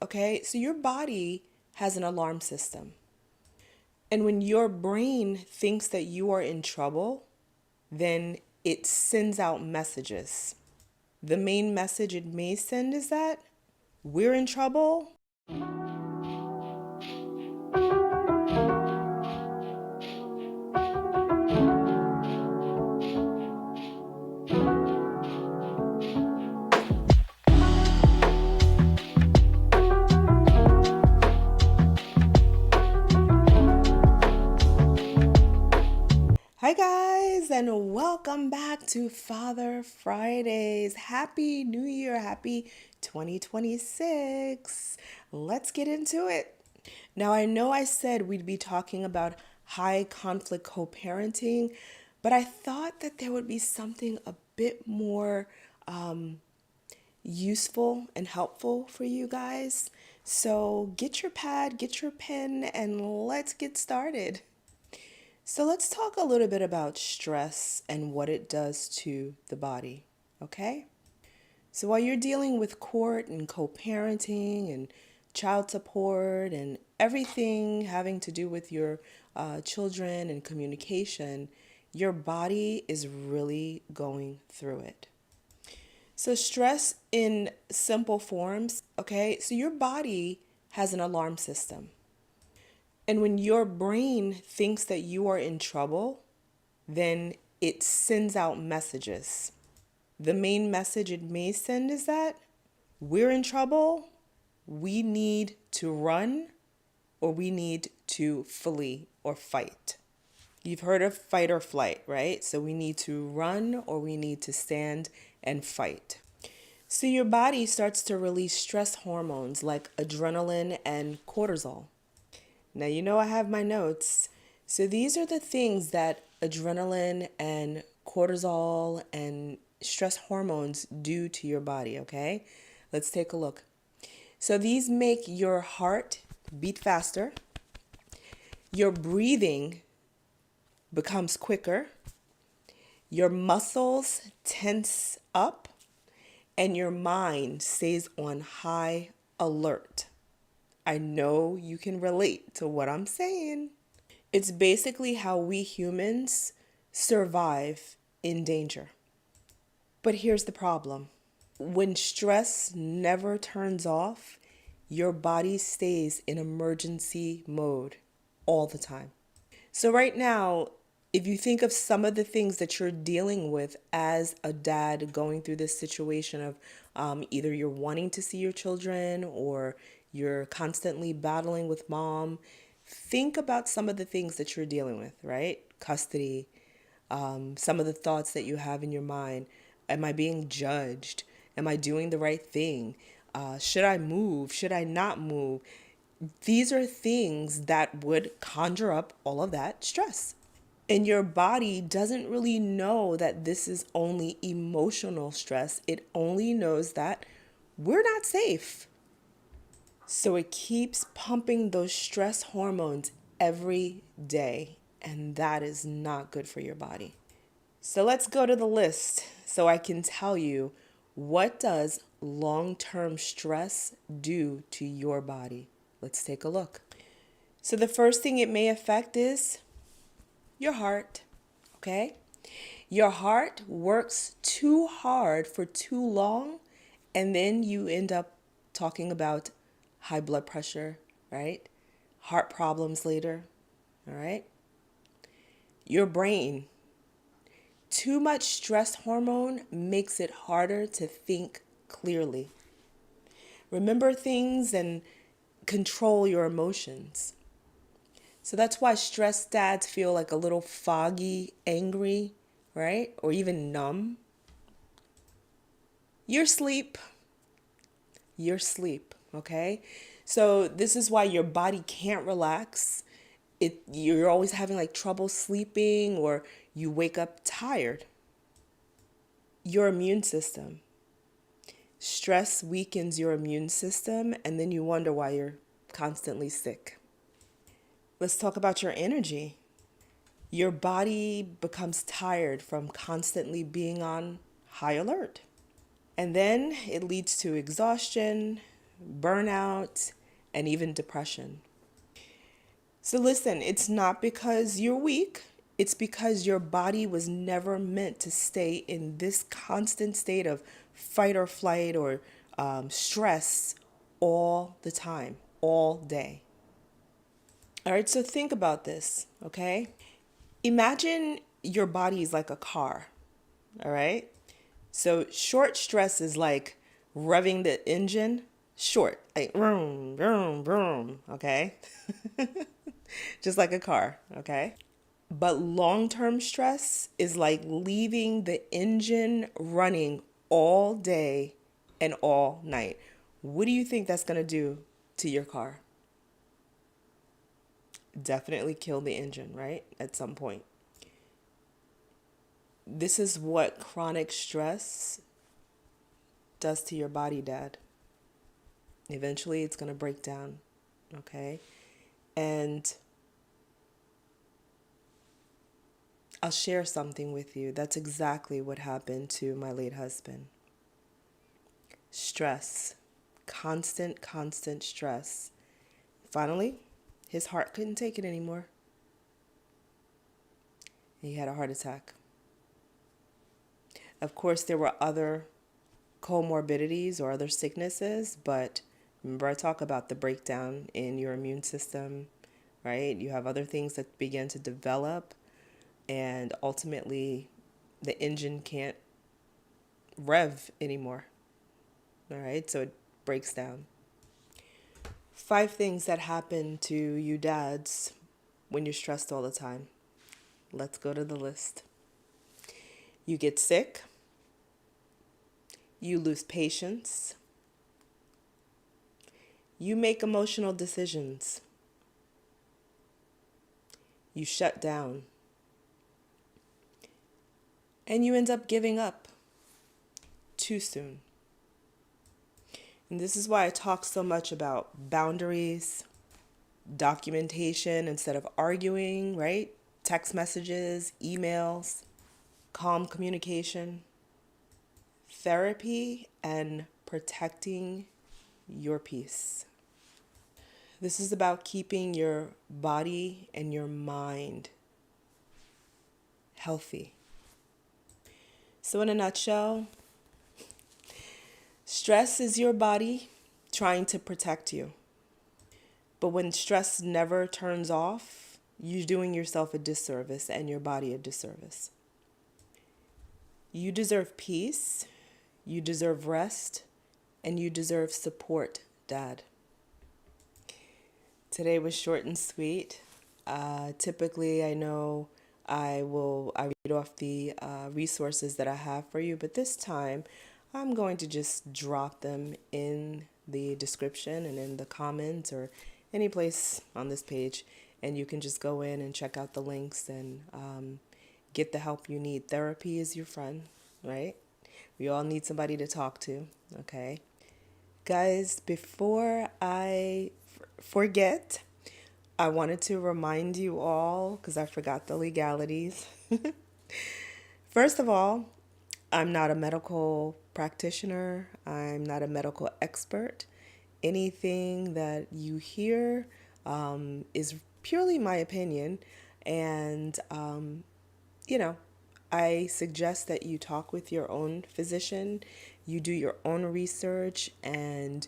Okay, so your body has an alarm system. And when your brain thinks that you are in trouble, then it sends out messages. The main message it may send is that we're in trouble. Hi, guys, and welcome back to Father Fridays. Happy New Year. Happy 2026. Let's get into it. Now, I know I said we'd be talking about high conflict co parenting, but I thought that there would be something a bit more useful and helpful for you guys. So get your pad, get your pen, and let's get started. So let's talk a little bit about stress and what it does to the body, okay? So while you're dealing with court and co-parenting and child support and everything having to do with your children and communication, your body is really going through it. So stress in simple forms, okay? So your body has an alarm system. And when your brain thinks that you are in trouble, then it sends out messages. The main message it may send is that we're in trouble, we need to run, or we need to flee or fight. You've heard of fight or flight, right? So we need to run or we need to stand and fight. So your body starts to release stress hormones like adrenaline and cortisol. Now, you know I have my notes. So these are the things that adrenaline and cortisol and stress hormones do to your body, okay? Let's take a look. So these make your heart beat faster, your breathing becomes quicker, your muscles tense up, and your mind stays on high alert. I know you can relate to what I'm saying. It's basically how we humans survive in danger. But here's the problem. When stress never turns off, your body stays in emergency mode all the time. So right now, if you think of some of the things that you're dealing with as a dad going through this situation of either you're wanting to see your children or you're constantly battling with mom, think about some of the things that you're dealing with, right? Custody, some of the thoughts that you have in your mind. Am I being judged? Am I doing the right thing? Should I move? Should I not move? These are things that would conjure up all of that stress. And your body doesn't really know that this is only emotional stress. It only knows that we're not safe. So it keeps pumping those stress hormones every day. And that is not good for your body. So let's go to the list so I can tell you, what does long-term stress do to your body? Let's take a look. So the first thing it may affect is your heart, okay? Your heart works too hard for too long, and then you end up talking about high blood pressure, right? Heart problems later, all right? Your brain. Too much stress hormone makes it harder to think clearly. Remember things and control your emotions. So that's why stressed dads feel like a little foggy, angry, right? Or even numb. Your sleep. Your sleep, okay? So this is why your body can't relax. You're always having like trouble sleeping or you wake up tired. Your immune system. Stress weakens your immune system and then you wonder why you're constantly sick. Let's talk about your energy. Your body becomes tired from constantly being on high alert. And then it leads to exhaustion, burnout, and even depression. So listen, it's not because you're weak. It's because your body was never meant to stay in this constant state of fight or flight or stress all the time, all day. All right, so think about this, okay? Imagine your body is like a car, all right? So short stress is like revving the engine, short, like vroom, vroom, vroom, okay? Just like a car, okay? But long term stress is like leaving the engine running all day and all night. What do you think that's going to do to your car? Definitely kill the engine, right? At some point. This is what chronic stress does to your body, Dad. Eventually, it's going to break down, okay? And I'll share something with you. That's exactly what happened to my late husband. Stress, constant stress. Finally, his heart couldn't take it anymore. He had a heart attack. Of course, there were other comorbidities or other sicknesses, but remember I talk about the breakdown in your immune system, right? You have other things that begin to develop, and ultimately the engine can't rev anymore. All right, so it breaks down. 5 things that happen to you dads when you're stressed all the time. Let's go to the list. You get sick. You lose patience. You make emotional decisions. You shut down. And you end up giving up too soon. And this is why I talk so much about boundaries, documentation instead of arguing, right? Text messages, emails, calm communication, therapy, and protecting your peace. This is about keeping your body and your mind healthy. So, in a nutshell, stress is your body trying to protect you. But when stress never turns off, you're doing yourself a disservice and your body a disservice. You deserve peace, you deserve rest, and you deserve support, Dad. Today was short and sweet. Typically, I know I read off the resources that I have for you, but this time I'm going to just drop them in the description and in the comments or any place on this page, and you can just go in and check out the links and get the help you need. Therapy is your friend, right? We all need somebody to talk to, okay? Guys, before I forget, I wanted to remind you all, because I forgot the legalities. First of all, I'm not a medical practitioner. I'm not a medical expert. Anything that you hear is purely my opinion. And, you know, I suggest that you talk with your own physician, you do your own research, and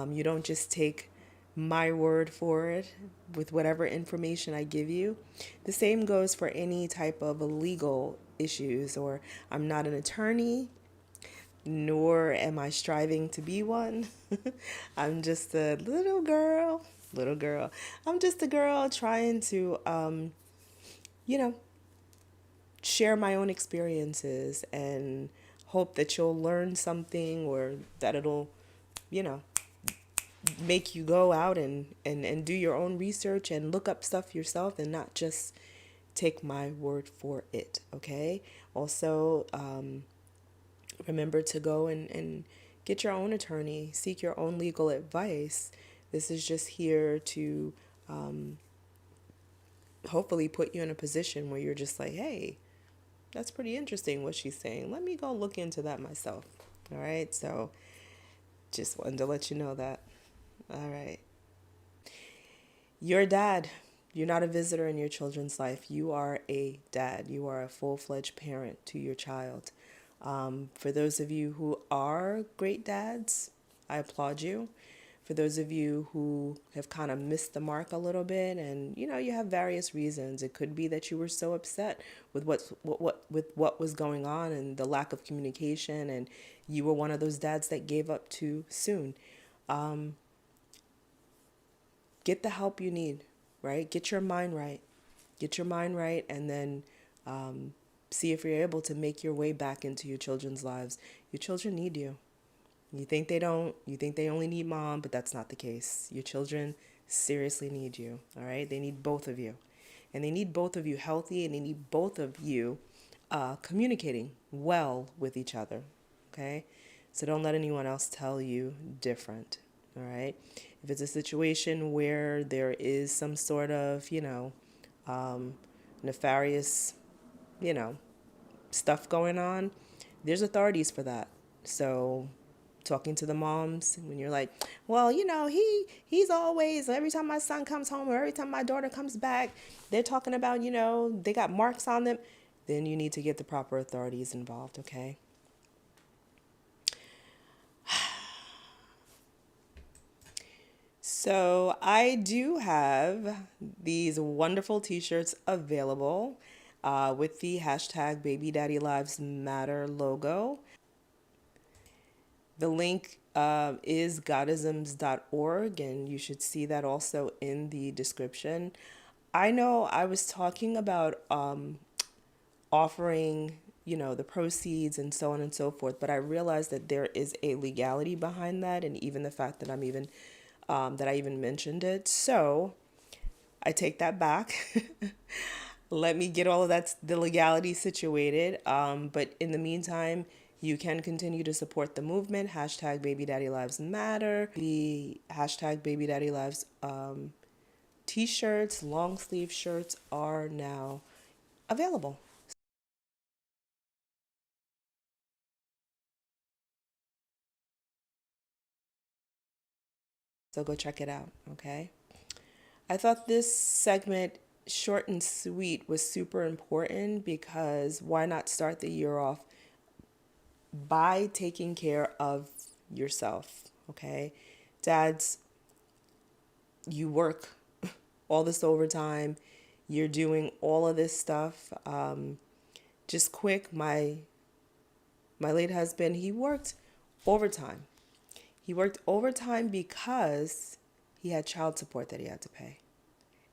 you don't just take my word for it with whatever information I give you. The same goes for any type of legal issues, or I'm not an attorney, nor am I striving to be one. I'm just a little girl. I'm just a girl trying to, you know, share my own experiences and hope that you'll learn something or that it'll, you know, make you go out and do your own research and look up stuff yourself and not just take my word for it, okay? Also, remember to go and get your own attorney, seek your own legal advice. This is just here to hopefully put you in a position where you're just like, hey, that's pretty interesting what she's saying. Let me go look into that myself. All right. So just wanted to let you know that. All right. You're a dad. You're not a visitor in your children's life. You are a dad. You are a full fledged parent to your child. For those of you who are great dads, I applaud you. For those of you who have kind of missed the mark a little bit, and you have various reasons. It could be that you were so upset with what was going on and the lack of communication, and you were one of those dads that gave up too soon. Get the help you need, right? Get your mind right. Get your mind right, and then see if you're able to make your way back into your children's lives. Your children need you. You think they don't, you think they only need mom, but that's not the case. Your children seriously need you, all right? They need both of you. And they need both of you healthy, and they need both of you communicating well with each other, okay? So don't let anyone else tell you different, all right? If it's a situation where there is some sort of, nefarious, you know, stuff going on, there's authorities for that. So talking to the moms when you're like, well, he's always, every time my son comes home or every time my daughter comes back, they're talking about, they got marks on them, then you need to get the proper authorities involved, okay? So I do have these wonderful t-shirts available with the hashtag Baby Daddy Lives Matter logo. The link is godisms.org, and you should see that also in the description. I know I was talking about offering, the proceeds and so on and so forth, but I realized that there is a legality behind that, and even the fact that I even mentioned it. So I take that back. Let me get all of the legality situated. But in the meantime, you can continue to support the movement. Hashtag Baby Daddy Lives Matter. The hashtag Baby Daddy Lives t-shirts, long sleeve shirts are now available. So go check it out, okay? I thought this segment, short and sweet, was super important because why not start the year off by taking care of yourself, okay? Dads, you work all this overtime, you're doing all of this stuff. Just quick, my late husband, he worked overtime. He worked overtime because he had child support that he had to pay,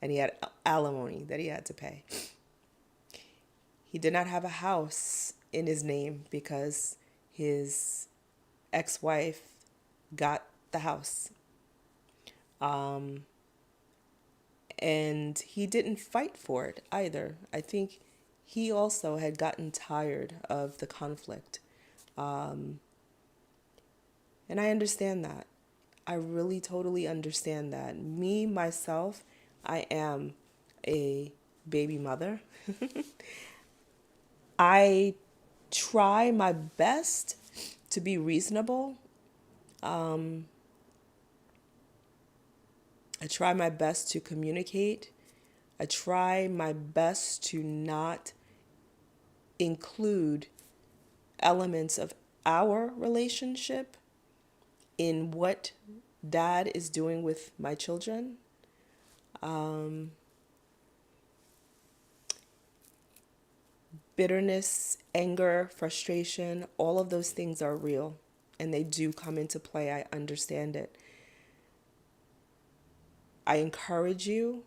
and he had alimony that he had to pay. He did not have a house in his name because his ex-wife got the house. And he didn't fight for it either. I think he also had gotten tired of the conflict. And I understand that. I really totally understand that. Me, myself, I am a baby mother. I try my best to be reasonable. I try my best to communicate. I try my best to not include elements of our relationship in what dad is doing with my children. Bitterness, anger, frustration, all of those things are real and they do come into play. I understand it. I encourage you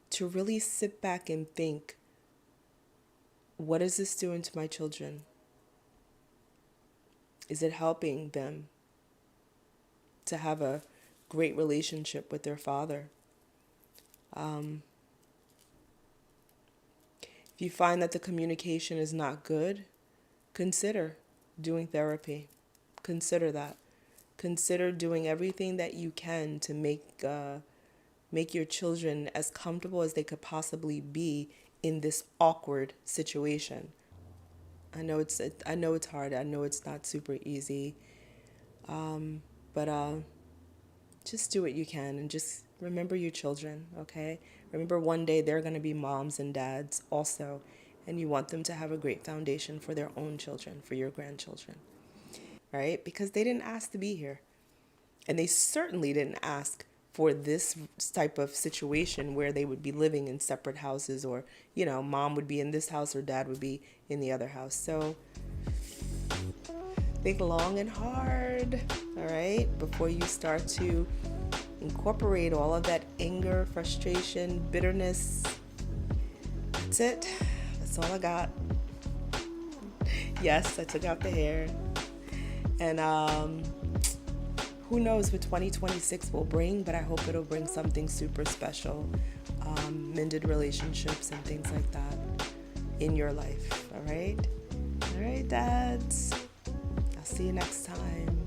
to really sit back and think, what is this doing to my children? Is it helping them to have a great relationship with their father? If you find that the communication is not good, consider doing therapy. Consider that. Consider doing everything that you can to make your children as comfortable as they could possibly be in this awkward situation. I know it's hard. I know it's not super easy. But just do what you can and just remember your children, okay? Remember one day they're going to be moms and dads also, and you want them to have a great foundation for their own children, for your grandchildren, right? Because they didn't ask to be here. And they certainly didn't ask for this type of situation where they would be living in separate houses, or, mom would be in this house or dad would be in the other house. So think long and hard, all right, before you start to incorporate all of that anger, frustration, bitterness. That's it. That's all I got. Yes, I took out the hair. And who knows what 2026 will bring, but I hope it'll bring something super special. Mended relationships and things like that in your life, all right? All right, dads. I'll see you next time.